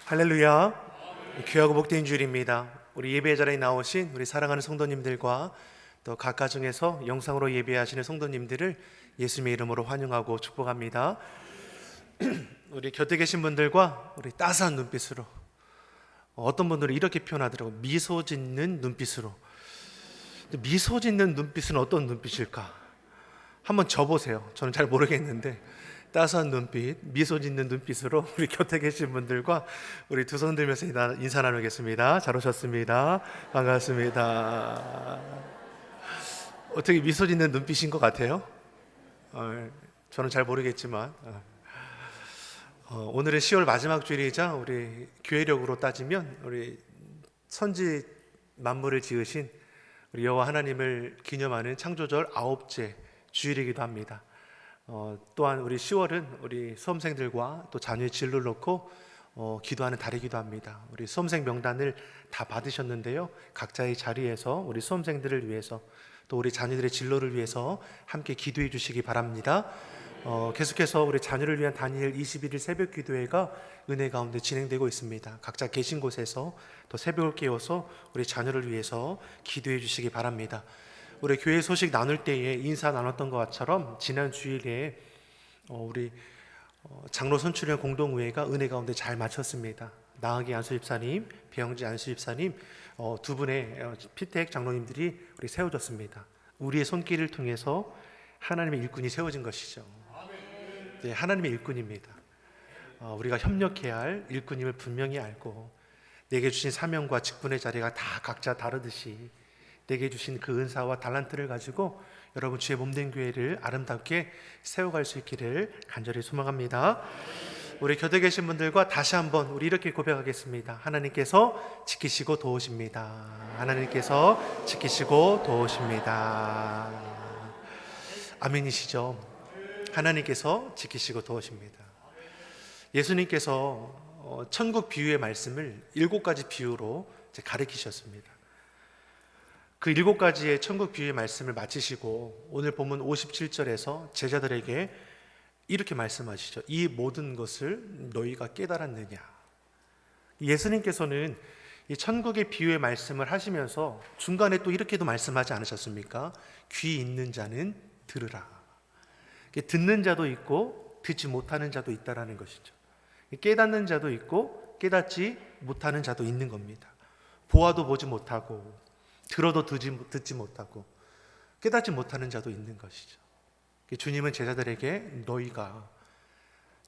할렐루야. 귀하고 복된 주일입니다. 우리 예배 자리에 나오신 우리 사랑하는 성도님들과 또 각 가정에서 영상으로 예배하시는 성도님들을 예수님의 이름으로 환영하고 축복합니다. 우리 곁에 계신 분들과 우리 따스한 눈빛으로, 어떤 분들은 이렇게 표현하더라고요. 미소 짓는 눈빛으로. 미소 짓는 눈빛은 어떤 눈빛일까? 한번 져보세요. 저는 잘 모르겠는데 따스한 눈빛, 미소 짓는 눈빛으로 우리 곁에 계신 분들과 우리 두 손 들면서 인사 나누겠습니다. 잘 오셨습니다. 반갑습니다. 어떻게 미소 짓는 눈빛인 것 같아요? 저는 잘 모르겠지만 오늘은 10월 마지막 주일이자 우리 교회력으로 따지면 우리 선지 만물을 지으신 우리 여호와 하나님을 기념하는 창조절 9째 주일이기도 합니다. 또한 우리 10월은 우리 수험생들과 또 자녀의 진로를 놓고 기도하는 달이기도 합니다. 우리 수험생 명단을 다 받으셨는데요, 각자의 자리에서 우리 수험생들을 위해서 또 우리 자녀들의 진로를 위해서 함께 기도해 주시기 바랍니다. 계속해서 우리 자녀를 위한 다니엘 21일 새벽 기도회가 은혜 가운데 진행되고 있습니다. 각자 계신 곳에서 또 새벽을 깨워서 우리 자녀를 위해서 기도해 주시기 바랍니다. 우리 교회 소식 나눌 때에 인사 나눴던 것처럼 지난 주일에 우리 장로 선출위원 공동의회가 은혜 가운데 잘 마쳤습니다. 나은기 안수집사님, 배영지 안수집사님 두 분의 피택 장로님들이 우리 세워졌습니다. 우리의 손길을 통해서 하나님의 일꾼이 세워진 것이죠. 네, 하나님의 일꾼입니다. 우리가 협력해야 할 일꾼임을 분명히 알고, 내게 주신 사명과 직분의 자리가 다 각자 다르듯이 내게 주신 그 은사와 달란트를 가지고 여러분 주의 몸된 교회를 아름답게 세워갈 수 있기를 간절히 소망합니다. 우리 곁에 계신 분들과 다시 한번 우리 이렇게 고백하겠습니다. 하나님께서 지키시고 도우십니다. 하나님께서 지키시고 도우십니다. 아멘이시죠? 하나님께서 지키시고 도우십니다. 예수님께서 천국 비유의 말씀을 7가지 비유로 가르치셨습니다. 그 7가지의 천국 비유의 말씀을 마치시고 오늘 본문 57절에서 제자들에게 이렇게 말씀하시죠. 이 모든 것을 너희가 깨달았느냐? 예수님께서는 이 천국의 비유의 말씀을 하시면서 중간에 또 이렇게도 말씀하지 않으셨습니까? 귀 있는 자는 들으라. 듣는 자도 있고 듣지 못하는 자도 있다라는 것이죠. 깨닫는 자도 있고 깨닫지 못하는 자도 있는 겁니다. 보아도 보지 못하고 들어도 듣지 못하고 깨닫지 못하는 자도 있는 것이죠. 주님은 제자들에게 너희가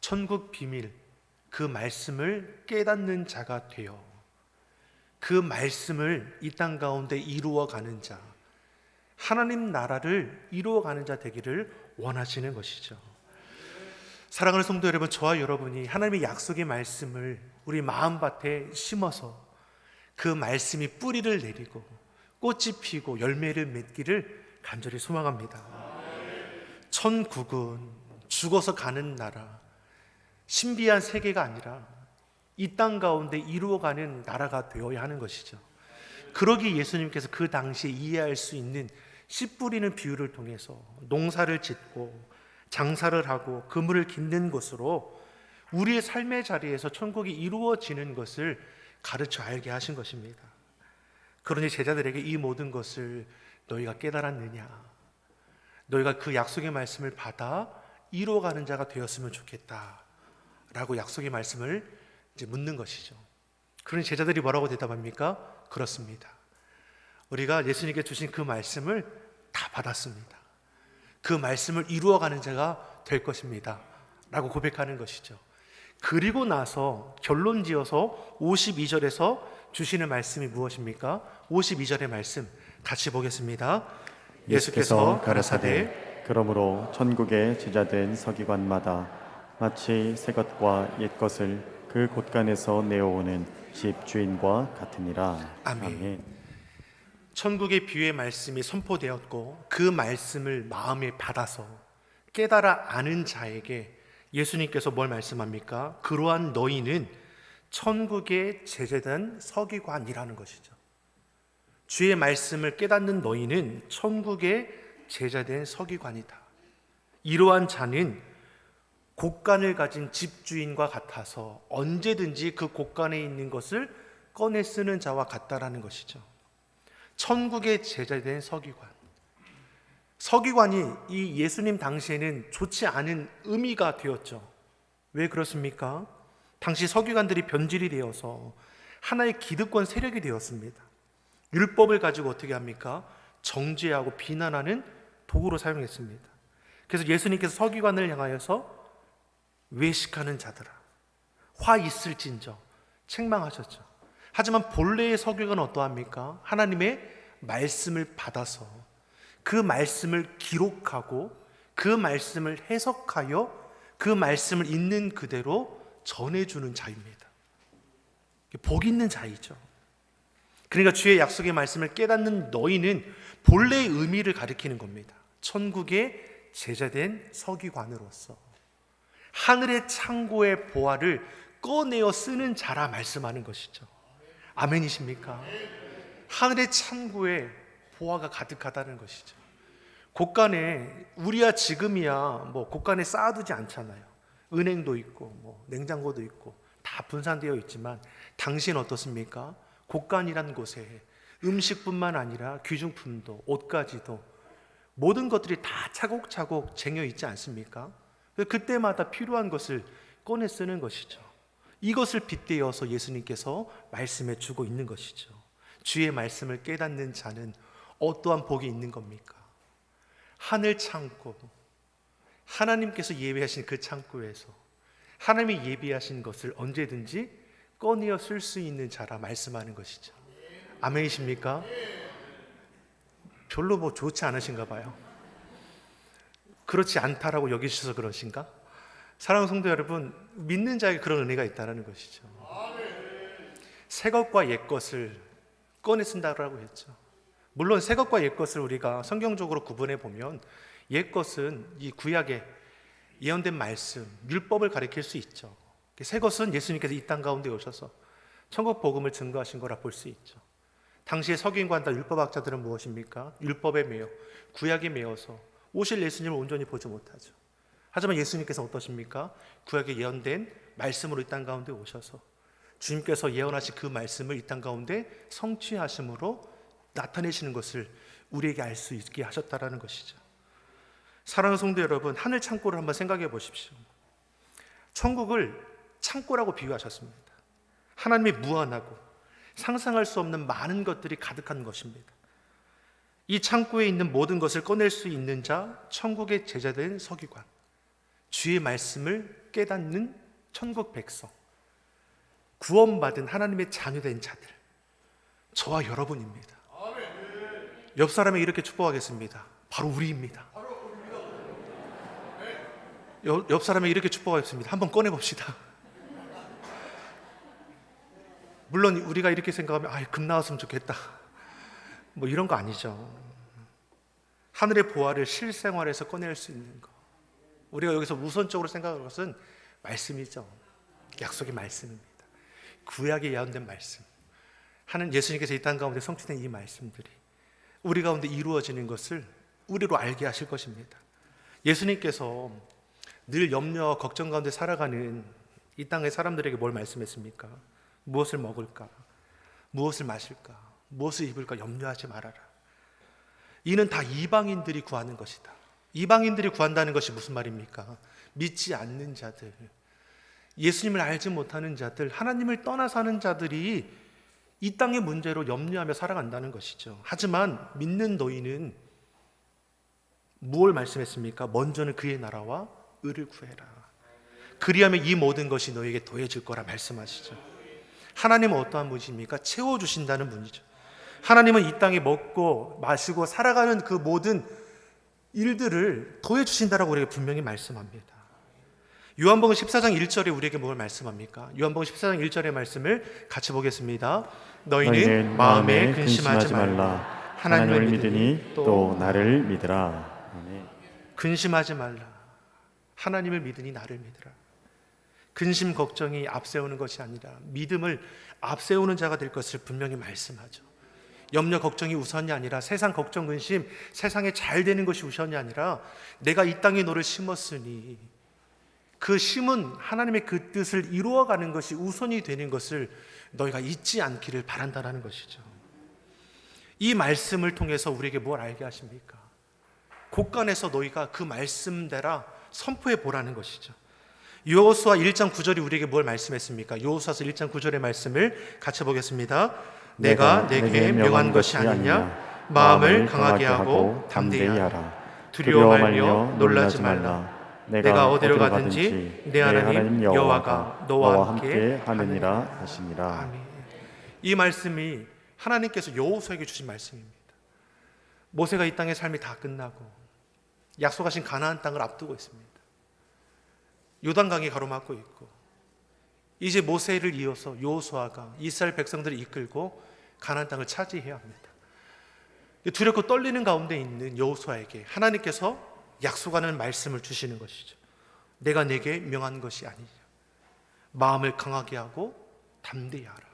천국 비밀, 그 말씀을 깨닫는 자가 되어 그 말씀을 이 땅 가운데 이루어가는 자, 하나님 나라를 이루어가는 자 되기를 원하시는 것이죠. 사랑하는 성도 여러분, 저와 여러분이 하나님의 약속의 말씀을 우리 마음밭에 심어서 그 말씀이 뿌리를 내리고 꽃이 피고 열매를 맺기를 간절히 소망합니다. 천국은 죽어서 가는 나라, 신비한 세계가 아니라 이 땅 가운데 이루어가는 나라가 되어야 하는 것이죠. 그러기 예수님께서 그 당시에 이해할 수 있는 씨 뿌리는 비유를 통해서 농사를 짓고 장사를 하고 그물을 깃는 것으로 우리의 삶의 자리에서 천국이 이루어지는 것을 가르쳐 알게 하신 것입니다. 그러니 제자들에게 이 모든 것을 너희가 깨달았느냐? 너희가 그 약속의 말씀을 받아 이루어가는 자가 되었으면 좋겠다 라고 약속의 말씀을 이제 묻는 것이죠. 그러니 제자들이 뭐라고 대답합니까? 그렇습니다. 우리가 예수님께 주신 그 말씀을 다 받았습니다. 그 말씀을 이루어가는 자가 될 것입니다 라고 고백하는 것이죠. 그리고 나서 결론 지어서 52절에서 주시는 말씀이 무엇입니까? 52절의 말씀 같이 보겠습니다. 예수께서 가라사대 그러므로 천국에 제자된 서기관마다 마치 새 것과 옛 것을 그 곳간에서 내어오는 집 주인과 같으니라. 아멘. 천국의 비유의 말씀이 선포되었고 그 말씀을 마음에 받아서 깨달아 아는 자에게 예수님께서 뭘 말씀합니까? 그러한 너희는 천국의 제자된 서기관이라는 것이죠. 주의 말씀을 깨닫는 너희는 천국의 제자된 서기관이다. 이러한 자는 곳간을 가진 집주인과 같아서 언제든지 그 곳간에 있는 것을 꺼내 쓰는 자와 같다라는 것이죠. 천국의 제자된 서기관. 서기관이 이 예수님 당시에는 좋지 않은 의미가 되었죠. 왜 그렇습니까? 당시 서기관들이 변질이 되어서 하나의 기득권 세력이 되었습니다. 율법을 가지고 어떻게 합니까? 정죄하고 비난하는 도구로 사용했습니다. 그래서 예수님께서 서기관을 향하여서 외식하는 자들아, 화 있을진저 책망하셨죠. 하지만 본래의 서기관은 어떠합니까? 하나님의 말씀을 받아서 그 말씀을 기록하고 그 말씀을 해석하여 그 말씀을 있는 그대로 전해주는 자입니다. 복 있는 자이죠. 그러니까 주의 약속의 말씀을 깨닫는 너희는 본래의 의미를 가리키는 겁니다. 천국의 제자된 서기관으로서 하늘의 창고의 보화를 꺼내어 쓰는 자라 말씀하는 것이죠. 아멘이십니까? 하늘의 창고에 보화가 가득하다는 것이죠. 곳간에 우리야 지금이야 뭐 곳간에 쌓아두지 않잖아요. 은행도 있고 뭐 냉장고도 있고 다 분산되어 있지만 당시는 어떻습니까? 곳간이라는 곳에 음식뿐만 아니라 귀중품도 옷까지도 모든 것들이 다 차곡차곡 쟁여 있지 않습니까? 그때마다 필요한 것을 꺼내 쓰는 것이죠. 이것을 빗대어서 예수님께서 말씀해 주고 있는 것이죠. 주의 말씀을 깨닫는 자는 어떠한 복이 있는 겁니까? 하늘 창고, 하나님께서 예비하신 그 창고에서 하나님이 예비하신 것을 언제든지 꺼내어 쓸 수 있는 자라 말씀하는 것이죠. 아멘이십니까? 별로 뭐 좋지 않으신가 봐요. 그렇지 않다라고 여기셔서 그러신가? 사랑하는 성도 여러분, 믿는 자에게 그런 은혜가 있다는 것이죠. 새 것과 옛 것을 꺼내 쓴다고 했죠. 물론 새 것과 옛 것을 우리가 성경적으로 구분해 보면 옛 것은 이 구약의 예언된 말씀, 율법을 가리킬 수 있죠. 새 것은 예수님께서 이 땅 가운데 오셔서 천국 복음을 증거하신 거라 볼 수 있죠. 당시의 서기관과 율법학자들은 무엇입니까? 율법에 매여 구약에 매여서 오실 예수님을 온전히 보지 못하죠. 하지만 예수님께서 어떠십니까? 구약에 예언된 말씀으로 이 땅 가운데 오셔서 주님께서 예언하신 그 말씀을 이 땅 가운데 성취하심으로 나타내시는 것을 우리에게 알 수 있게 하셨다라는 것이죠. 사랑하는 성도 여러분, 하늘 창고를 한번 생각해 보십시오. 천국을 창고라고 비유하셨습니다. 하나님이 무한하고 상상할 수 없는 많은 것들이 가득한 것입니다. 이 창고에 있는 모든 것을 꺼낼 수 있는 자, 천국의 제자된 서기관, 주의 말씀을 깨닫는 천국 백성, 구원받은 하나님의 자녀된 자들, 저와 여러분입니다. 옆 사람에게 이렇게 축복하겠습니다. 바로 우리입니다. 옆 사람에게 이렇게 축복하겠습니다. 한번 꺼내봅시다. 물론 우리가 이렇게 생각하면 금 나왔으면 좋겠다 뭐 이런 거 아니죠. 하늘의 보화를 실생활에서 꺼낼 수 있는 거, 우리가 여기서 우선적으로 생각하는 것은 말씀이죠. 약속의 말씀입니다. 구약에 예언된 말씀, 하는 예수님께서 이 땅 가운데 성취된 이 말씀들이 우리 가운데 이루어지는 것을 우리로 알게 하실 것입니다. 예수님께서 늘 염려와 걱정 가운데 살아가는 이 땅의 사람들에게 뭘 말씀했습니까? 무엇을 먹을까? 무엇을 마실까? 무엇을 입을까? 염려하지 말아라. 이는 다 이방인들이 구하는 것이다. 이방인들이 구한다는 것이 무슨 말입니까? 믿지 않는 자들, 예수님을 알지 못하는 자들, 하나님을 떠나 사는 자들이 이 땅의 문제로 염려하며 살아간다는 것이죠. 하지만 믿는 너희는 무엇을 말씀했습니까? 먼저는 그의 나라와 의를 구해라. 그리하면 이 모든 것이 너에게 더해질 거라 말씀하시죠. 하나님은 어떠한 분이십니까? 채워주신다는 분이죠. 하나님은 이 땅에 먹고 마시고 살아가는 그 모든 일들을 더해주신다라고 우리에게 분명히 말씀합니다. 요한복음 14장 1절에 우리에게 뭘 말씀합니까? 요한복음 14장 1절의 말씀을 같이 보겠습니다. 너희는 마음에 근심하지 말라. 하나님을 믿으니 또 나를 믿으라. 아멘. 근심하지 말라. 하나님을 믿으니 나를 믿으라. 근심 걱정이 앞세우는 것이 아니라 믿음을 앞세우는 자가 될 것을 분명히 말씀하죠. 염려 걱정이 우선이 아니라 세상 걱정 근심, 세상에 잘 되는 것이 우선이 아니라 내가 이 땅에 너를 심었으니 그 심은 하나님의 그 뜻을 이루어가는 것이 우선이 되는 것을 너희가 잊지 않기를 바란다는 것이죠. 이 말씀을 통해서 우리에게 뭘 알게 하십니까? 곳간에서 너희가 그 말씀대로 선포해 보라는 것이죠. 여호수아 1장 9절이 우리에게 뭘 말씀했습니까? 여호수아서 1장 9절의 말씀을 같이 보겠습니다. 내가 내게 명한 것이 아니냐? 마음을 강하게 하고 담대히 하라. 두려워 말며 놀라지 말라. 내가 어디로 가든지 내 하나님 여호와가 너와 함께 하느니라 하시니라. 아멘. 이 말씀이 하나님께서 여호수아에게 주신 말씀입니다. 모세가 이 땅의 삶이 다 끝나고 약속하신 가나안 땅을 앞두고 있습니다. 요단강이 가로막고 있고 이제 모세를 이어서 여호수아가 이스라엘 백성들을 이끌고 가나안 땅을 차지해야 합니다. 두렵고 떨리는 가운데 있는 여호수아에게 하나님께서 약속하는 말씀을 주시는 것이죠. 내가 내게 명한 것이 아니냐. 마음을 강하게 하고 담대히 하라.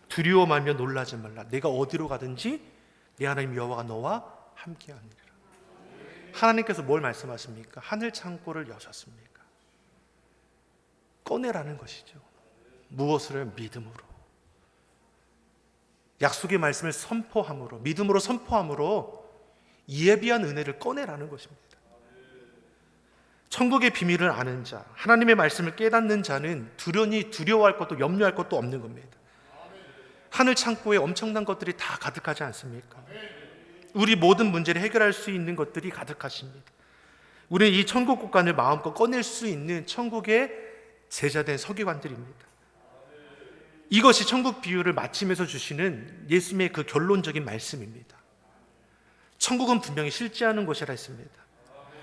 두려워 말며 놀라지 말라. 내가 어디로 가든지 내 하나님 여호와가 너와 함께 하느니라. 하나님께서 뭘 말씀하십니까? 하늘 창고를 여셨습니까? 꺼내라는 것이죠. 무엇을? 믿음으로. 약속의 말씀을 선포함으로, 믿음으로 선포함으로 예비한 은혜를 꺼내라는 것입니다. 천국의 비밀을 아는 자, 하나님의 말씀을 깨닫는 자는 두려워할 것도 염려할 것도 없는 겁니다. 하늘 창고에 엄청난 것들이 다 가득하지 않습니까? 우리 모든 문제를 해결할 수 있는 것들이 가득하십니다. 우리는 이 천국 곳간을 마음껏 꺼낼 수 있는 천국의 제자된 서기관들입니다. 이것이 천국 비유를 마치면서 주시는 예수님의 그 결론적인 말씀입니다. 천국은 분명히 실제하는 곳이라 했습니다.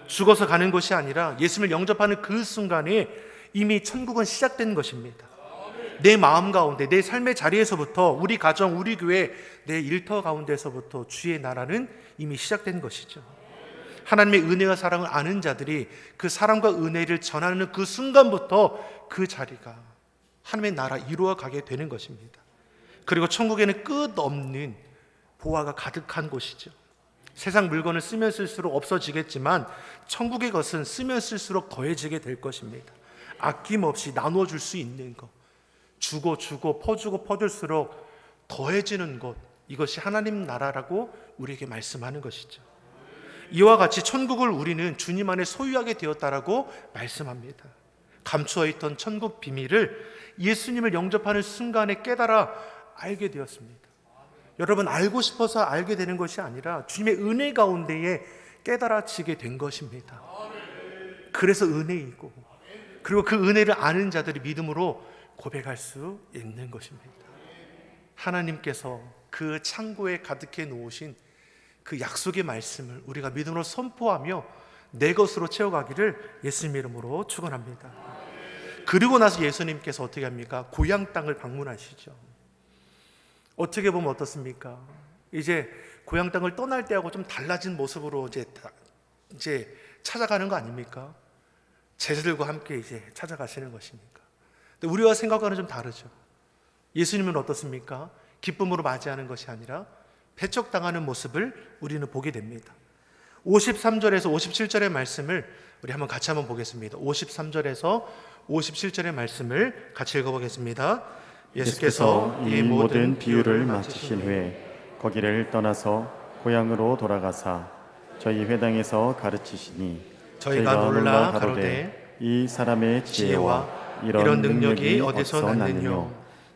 죽어서 가는 것이 아니라 예수님을 영접하는 그 순간에 이미 천국은 시작된 것입니다. 내 마음 가운데, 내 삶의 자리에서부터, 우리 가정, 우리 교회, 내 일터 가운데서부터 주의 나라는 이미 시작된 것이죠. 하나님의 은혜와 사랑을 아는 자들이 그 사랑과 은혜를 전하는 그 순간부터 그 자리가 하나님의 나라 이루어 가게 되는 것입니다. 그리고 천국에는 끝없는 보화가 가득한 곳이죠. 세상 물건을 쓰면 쓸수록 없어지겠지만 천국의 것은 쓰면 쓸수록 더해지게 될 것입니다. 아낌없이 나눠줄 수 있는 것, 주고 퍼주고 퍼줄수록 더해지는 것, 이것이 하나님 나라라고 우리에게 말씀하는 것이죠. 이와 같이 천국을 우리는 주님 안에 소유하게 되었다라고 말씀합니다. 감추어 있던 천국 비밀을 예수님을 영접하는 순간에 깨달아 알게 되었습니다. 여러분, 알고 싶어서 알게 되는 것이 아니라 주님의 은혜 가운데에 깨달아지게 된 것입니다. 그래서 은혜이고, 그리고 그 은혜를 아는 자들이 믿음으로 고백할 수 있는 것입니다. 하나님께서 그 창고에 가득해 놓으신 그 약속의 말씀을 우리가 믿음으로 선포하며 내 것으로 채워가기를 예수님 이름으로 축원합니다. 그리고 나서 예수님께서 어떻게 합니까? 고향 땅을 방문하시죠. 어떻게 보면 어떻습니까? 이제 고향 땅을 떠날 때하고 좀 달라진 모습으로 이제 찾아가는 거 아닙니까? 제자들과 함께 이제 찾아가시는 것이니까. 근데 우리와 생각과는 좀 다르죠. 예수님은 어떻습니까? 기쁨으로 맞이하는 것이 아니라 배척당하는 모습을 우리는 보게 됩니다. 53절에서 57절의 말씀을 우리 한번 같이 한번 보겠습니다. 53절에서 57절의 말씀을 같이 읽어보겠습니다. 예수께서 이 모든 비유를 마치신 후에 거기를 떠나서 고향으로 돌아가사 저희 회당에서 가르치시니 저희가 놀라 가로되 이 사람의 지혜와 이런 능력이 어디서 났느뇨?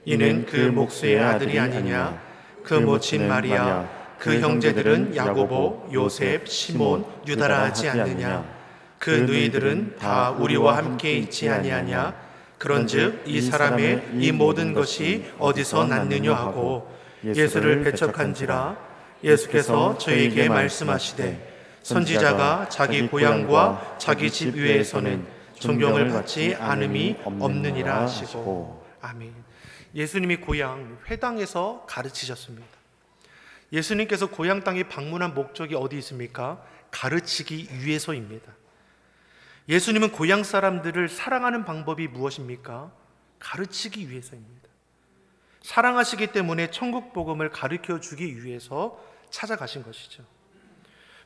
이는 그 목수의 아들이 아니냐? 그 모친 마리아, 그 형제들은 야고보, 요셉, 시몬, 유다라 하지 않느냐? 그 너희들은 다 우리와 함께 있지 아니하냐? 그런즉 이 사람의 이 모든 것이 어디서 났느냐 하고 예수를 배척한지라. 예수께서 저희에게 말씀하시되 선지자가 자기 고향과 자기 집 위에서는 존경을 받지 않음이 없느니라 하시고. 아멘. 예수님이 고향 회당에서 가르치셨습니다. 예수님께서 고향 땅에 방문한 목적이 어디 있습니까? 가르치기 위해서입니다. 예수님은 고향 사람들을 사랑하는 방법이 무엇입니까? 가르치기 위해서입니다. 사랑하시기 때문에 천국 복음을 가르쳐 주기 위해서 찾아가신 것이죠.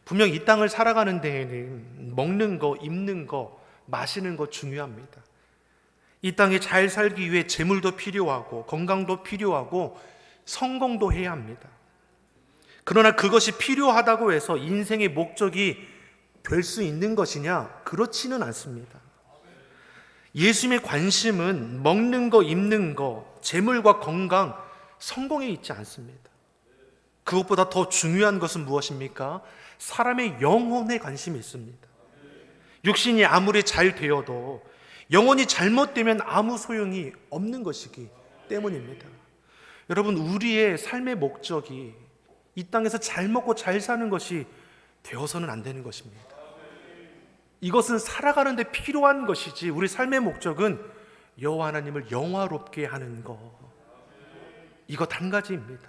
분명 이 땅을 살아가는 데에는 먹는 거, 입는 거, 마시는 것 중요합니다. 이 땅에 잘 살기 위해 재물도 필요하고 건강도 필요하고 성공도 해야 합니다. 그러나 그것이 필요하다고 해서 인생의 목적이 될 수 있는 것이냐? 그렇지는 않습니다. 예수님의 관심은 먹는 거, 입는 거, 재물과 건강, 성공에 있지 않습니다. 그것보다 더 중요한 것은 무엇입니까? 사람의 영혼에 관심이 있습니다. 육신이 아무리 잘 되어도 영혼이 잘못되면 아무 소용이 없는 것이기 때문입니다. 여러분, 우리의 삶의 목적이 이 땅에서 잘 먹고 잘 사는 것이 되어서는 안 되는 것입니다. 이것은 살아가는 데 필요한 것이지 우리 삶의 목적은 여호와 하나님을 영화롭게 하는 것, 이것 한 가지입니다.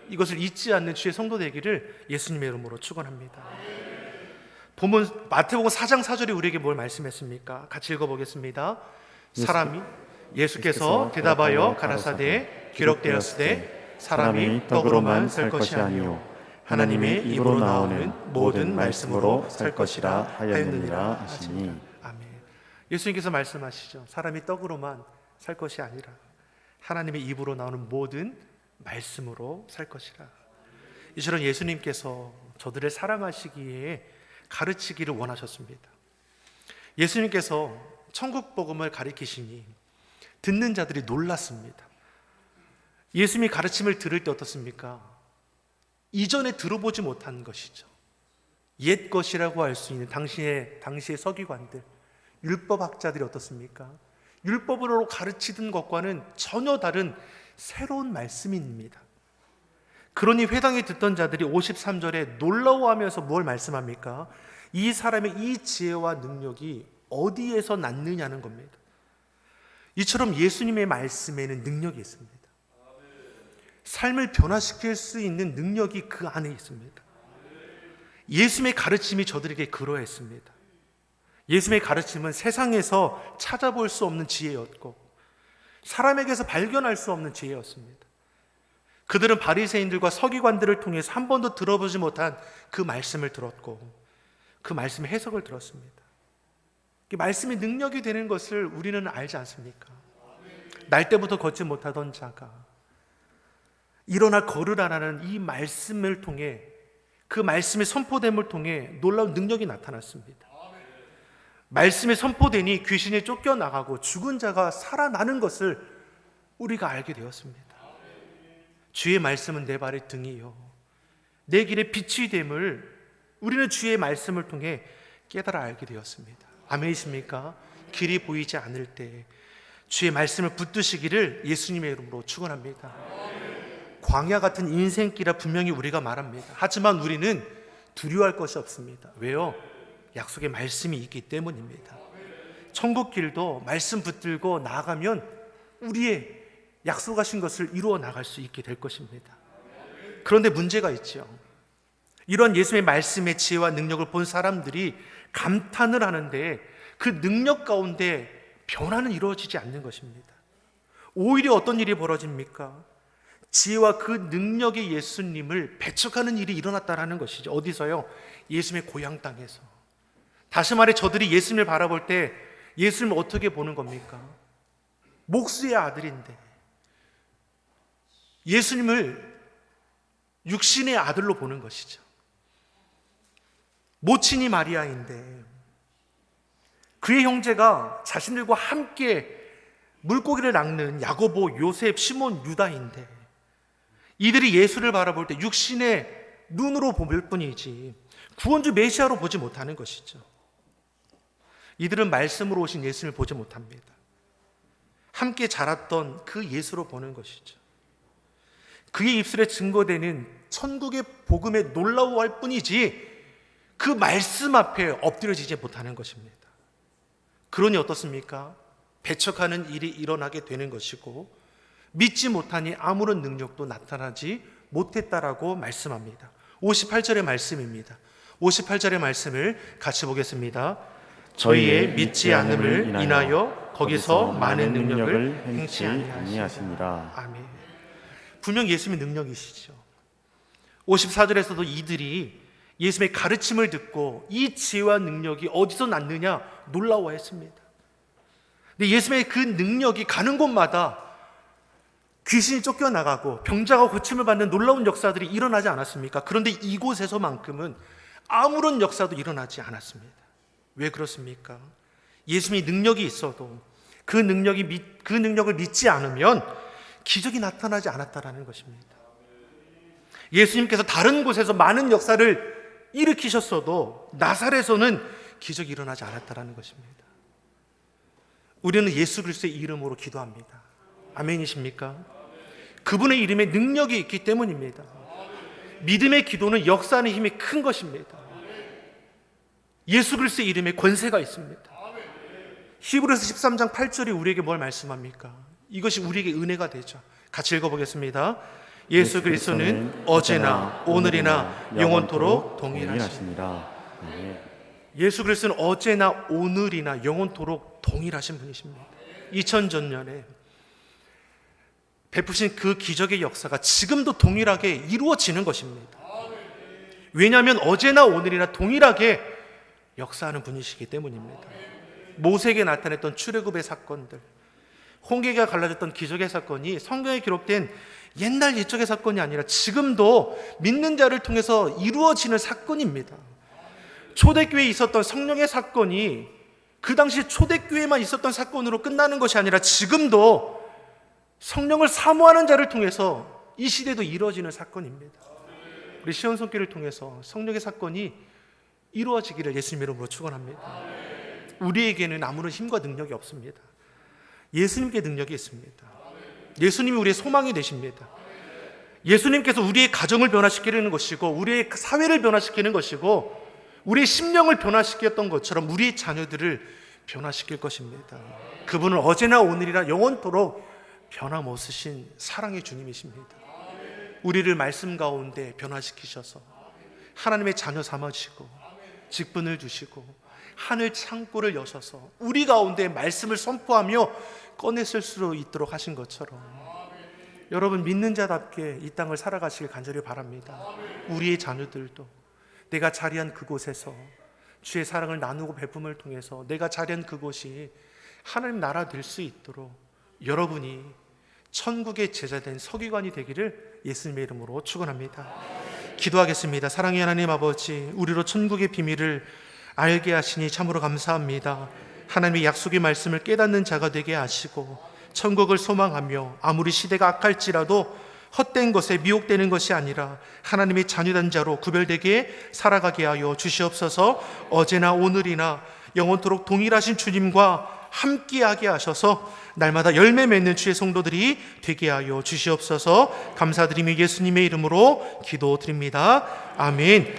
이것을 잊지 않는 주의 성도 되기를 예수님의 이름으로 축원합니다. 보면 마태복음 4장 4절에 우리에게 뭘 말씀했습니까? 같이 읽어보겠습니다. 사람이 예수께서 대답하여 가라사대 기록되었으되 사람이 떡으로만 살 것이 아니요 하나님의 입으로 나오는 모든 말씀으로 살 것이라 하였느니라 하시니. 아멘. 예수님께서 말씀하시죠. 사람이 떡으로만 살 것이 아니라 하나님의 입으로 나오는 모든 말씀으로 살 것이라. 이처럼 예수님께서 저들을 사랑하시기에 가르치기를 원하셨습니다. 예수님께서 천국 복음을 가르치시니 듣는 자들이 놀랐습니다. 예수님이 가르침을 들을 때 어떻습니까? 이전에 들어보지 못한 것이죠. 옛 것이라고 할 수 있는 당시의 서기관들, 율법학자들이 어떻습니까? 율법으로 가르치던 것과는 전혀 다른 새로운 말씀입니다. 그러니 회당에 듣던 자들이 53절에 놀라워하면서 뭘 말씀합니까? 이 사람의 이 지혜와 능력이 어디에서 났느냐는 겁니다. 이처럼 예수님의 말씀에는 능력이 있습니다. 삶을 변화시킬 수 있는 능력이 그 안에 있습니다. 예수님의 가르침이 저들에게 그러했습니다. 예수님의 가르침은 세상에서 찾아볼 수 없는 지혜였고 사람에게서 발견할 수 없는 지혜였습니다. 그들은 바리새인들과 서기관들을 통해서 한 번도 들어보지 못한 그 말씀을 들었고 그 말씀의 해석을 들었습니다. 이 말씀이 능력이 되는 것을 우리는 알지 않습니까? 날 때부터 걷지 못하던 자가 일어나 걸으라라는 이 말씀을 통해, 그 말씀의 선포됨을 통해 놀라운 능력이 나타났습니다. 말씀이 선포되니 귀신이 쫓겨나가고 죽은 자가 살아나는 것을 우리가 알게 되었습니다. 주의 말씀은 내 발의 등이요 내 길의 빛이 됨을 우리는 주의 말씀을 통해 깨달아 알게 되었습니다. 아멘이십니까? 길이 보이지 않을 때 주의 말씀을 붙드시기를 예수님의 이름으로 축원합니다. 광야 같은 인생길이라 분명히 우리가 말합니다. 하지만 우리는 두려워할 것이 없습니다. 왜요? 약속의 말씀이 있기 때문입니다. 천국길도 말씀 붙들고 나아가면 우리의 약속하신 것을 이루어 나갈 수 있게 될 것입니다. 그런데 문제가 있죠. 이런 예수님의 말씀의 지혜와 능력을 본 사람들이 감탄을 하는데 그 능력 가운데 변화는 이루어지지 않는 것입니다. 오히려 어떤 일이 벌어집니까? 지혜와 그 능력의 예수님을 배척하는 일이 일어났다라는 것이죠. 어디서요? 예수님의 고향 땅에서. 다시 말해 저들이 예수님을 바라볼 때 예수님을 어떻게 보는 겁니까? 목수의 아들인데 예수님을 육신의 아들로 보는 것이죠. 모친이 마리아인데 그의 형제가 자신들과 함께 물고기를 낚는 야고보, 요셉, 시몬, 유다인데 이들이 예수를 바라볼 때 육신의 눈으로 볼 뿐이지 구원주 메시아로 보지 못하는 것이죠. 이들은 말씀으로 오신 예수님을 보지 못합니다. 함께 자랐던 그 예수로 보는 것이죠. 그의 입술에 증거되는 천국의 복음에 놀라워할 뿐이지 그 말씀 앞에 엎드려지지 못하는 것입니다. 그러니 어떻습니까? 배척하는 일이 일어나게 되는 것이고 믿지 못하니 아무런 능력도 나타나지 못했다라고 말씀합니다. 58절의 말씀입니다. 58절의 말씀을 같이 보겠습니다. 저희의 믿지 않음을 인하여 거기서 많은 능력을 행치 아니하시니라. 아멘. 분명 예수님의 능력이시죠. 54절에서도 이들이 예수님의 가르침을 듣고 이 지혜와 능력이 어디서 났느냐 놀라워했습니다. 근데 예수님의 그 능력이 가는 곳마다 귀신이 쫓겨나가고 병자가 고침을 받는 놀라운 역사들이 일어나지 않았습니까? 그런데 이곳에서만큼은 아무런 역사도 일어나지 않았습니다. 왜 그렇습니까? 예수님이 능력이 있어도 그 능력을 믿지 않으면 기적이 나타나지 않았다라는 것입니다. 예수님께서 다른 곳에서 많은 역사를 일으키셨어도 나사렛에서는 기적이 일어나지 않았다라는 것입니다. 우리는 예수 그리스도의 이름으로 기도합니다. 아멘이십니까? 그분의 이름에 능력이 있기 때문입니다. 믿음의 기도는 역사하는 힘이 큰 것입니다. 예수 그리스도의 이름에 권세가 있습니다. 히브리서 13장 8절이 우리에게 뭘 말씀합니까? 이것이 우리에게 은혜가 되죠. 같이 읽어보겠습니다. 예수 그리스도는 어제나 오늘이나 영원토록 동일하십니다. 예수 그리스도는 어제나 오늘이나 영원토록 동일하신 분이십니다. 2000전년에 베푸신 그 기적의 역사가 지금도 동일하게 이루어지는 것입니다. 왜냐하면 어제나 오늘이나 동일하게 역사하는 분이시기 때문입니다. 모세에게 나타냈던 출애굽의 사건들, 홍해가 갈라졌던 기적의 사건이 성경에 기록된 옛날 옛적의 사건이 아니라 지금도 믿는 자를 통해서 이루어지는 사건입니다. 초대교회에 있었던 성령의 사건이 그 당시 초대교회에만 있었던 사건으로 끝나는 것이 아니라 지금도 성령을 사모하는 자를 통해서 이 시대도 이루어지는 사건입니다. 우리 시온손길을 통해서 성령의 사건이 이루어지기를 예수님 이름으로 축원합니다. 우리에게는 아무런 힘과 능력이 없습니다. 예수님께 능력이 있습니다. 예수님이 우리의 소망이 되십니다. 예수님께서 우리의 가정을 변화시키는 것이고 우리의 사회를 변화시키는 것이고 우리의 심령을 변화시켰던 것처럼 우리의 자녀들을 변화시킬 것입니다. 그분은 어제나 오늘이나 영원토록 변함없으신 사랑의 주님이십니다. 우리를 말씀 가운데 변화시키셔서 하나님의 자녀 삼으시고 직분을 주시고 하늘 창고를 여셔서 우리 가운데 말씀을 선포하며 꺼냈을 수 있도록 하신 것처럼 여러분 믿는 자답게 이 땅을 살아가시길 간절히 바랍니다. 우리의 자녀들도 내가 자리한 그곳에서 주의 사랑을 나누고 베품을 통해서 내가 자리한 그곳이 하나님 나라 될 수 있도록 여러분이 천국의 제자된 서기관이 되기를 예수님의 이름으로 축원합니다. 기도하겠습니다. 사랑의 하나님 아버지, 우리로 천국의 비밀을 알게 하시니 참으로 감사합니다. 하나님의 약속의 말씀을 깨닫는 자가 되게 하시고 천국을 소망하며 아무리 시대가 악할지라도 헛된 것에 미혹되는 것이 아니라 하나님의 자녀된 자로 구별되게 살아가게 하여 주시옵소서. 어제나 오늘이나 영원토록 동일하신 주님과 함께하게 하셔서 날마다 열매 맺는 주의 성도들이 되게 하여 주시옵소서. 감사드리며 예수님의 이름으로 기도드립니다. 아멘.